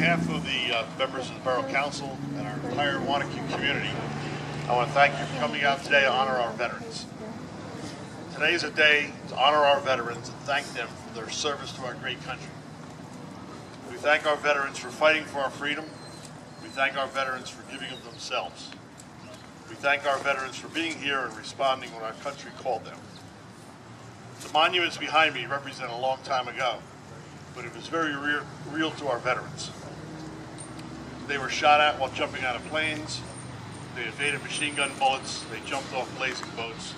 behalf of the members of the Borough Council and our entire Wanaque community, I want to thank you for coming out today to honor our veterans. Today is a day to honor our veterans and thank them for their service to our great country. We thank our veterans for fighting for our freedom. We thank our veterans for giving of themselves. We thank our veterans for being here and responding when our country called them. The monuments behind me represent a long time ago, but it was very real to our veterans. They were shot at while jumping out of planes, they evaded machine gun bullets, they jumped off blazing boats,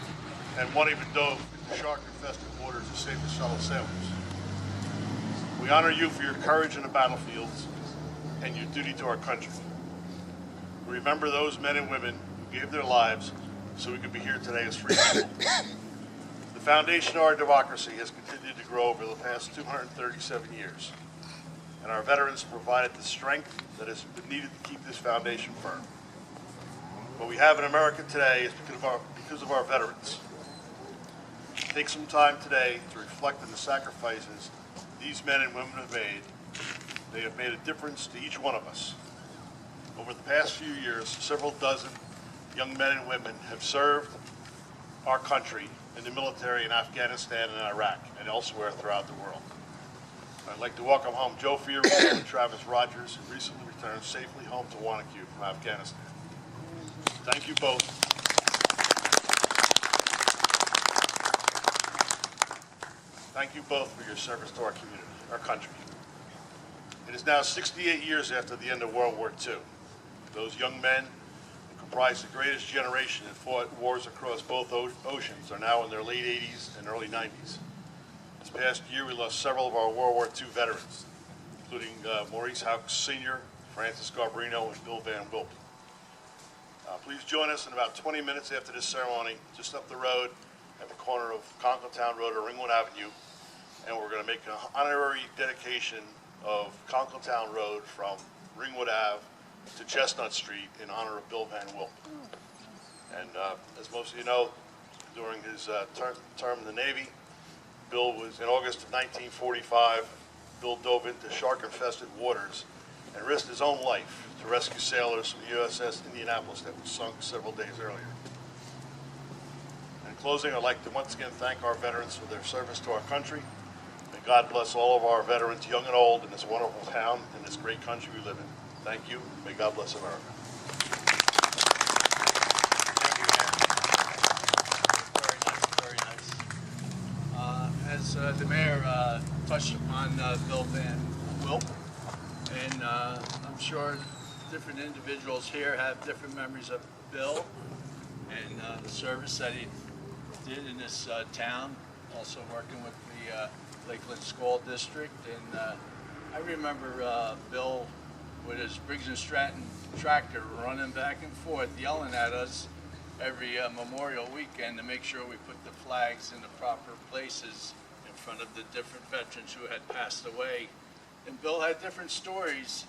and one even dove into shark-infested waters to save his fellow sailors. We honor you for your courage in the battlefields and your duty to our country. We remember those men and women who gave their lives so we could be here today as free people. The foundation of our democracy has continued to grow over the past 237 years, and our veterans provided the strength that has been needed to keep this foundation firm. What we have in America today is because of our veterans. Take some time today to reflect on the sacrifices these men and women have made. They have made a difference to each one of us. Over the past few years, several dozen young men and women have served our country in the military in Afghanistan and Iraq and elsewhere throughout the world. I'd like to welcome home Joe Fiorillo and Travis Rogers, who recently returned safely home to Wanaque from Afghanistan. Thank you both. Thank you both for your service to our community, our country. It is now 68 years after the end of World War II. Those young men who comprised the greatest generation that fought wars across both oceans are now in their late 80s and early 90s. This past year, we lost several of our World War II veterans, including Maurice Houck Sr., Francis Garbarino, and Bill Van Wilpe. Please join us in about 20 minutes after this ceremony, just up the road at the corner of Conkletown Road or Ringwood Avenue, and we're going to make an honorary dedication of Conkletown Road from Ringwood Ave to Chestnut Street in honor of Bill Van Wilpe. And as most of you know, during his term in the Navy, Bill was, in August of 1945, Bill dove into shark-infested waters and risked his own life to rescue sailors from the USS Indianapolis that was sunk several days earlier. In closing, I'd like to once again thank our veterans for their service to our country. May God bless all of our veterans, young and old, in this wonderful town, in this great country we live in. Thank you. May God bless America. Very nice. As the mayor touched upon Bill Van Wilpe, and I'm sure different individuals here have different memories of Bill and the service that he did in this town, also working with the Lakeland School District. And I remember Bill with his Briggs & Stratton tractor running back and forth, yelling at us every Memorial weekend to make sure we put the flags in the proper places in front of the different veterans who had passed away. And Bill had different stories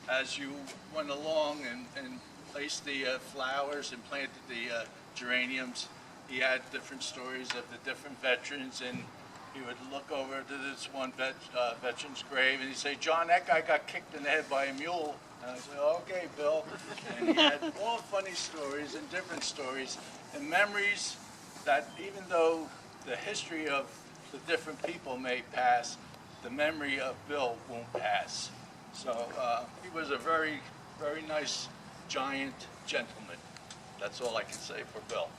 as you went along and placed the flowers and planted the geraniums. He had different stories of the different veterans, and he would look over to this one veteran's grave and he'd say, "John, that guy got kicked in the head by a mule." And I said, "Okay, Bill." And he had all funny stories and different stories and memories that, even though the history of the different people may pass, the memory of Bill won't pass. So he was a very, very nice, giant gentleman. That's all I can say for Bill.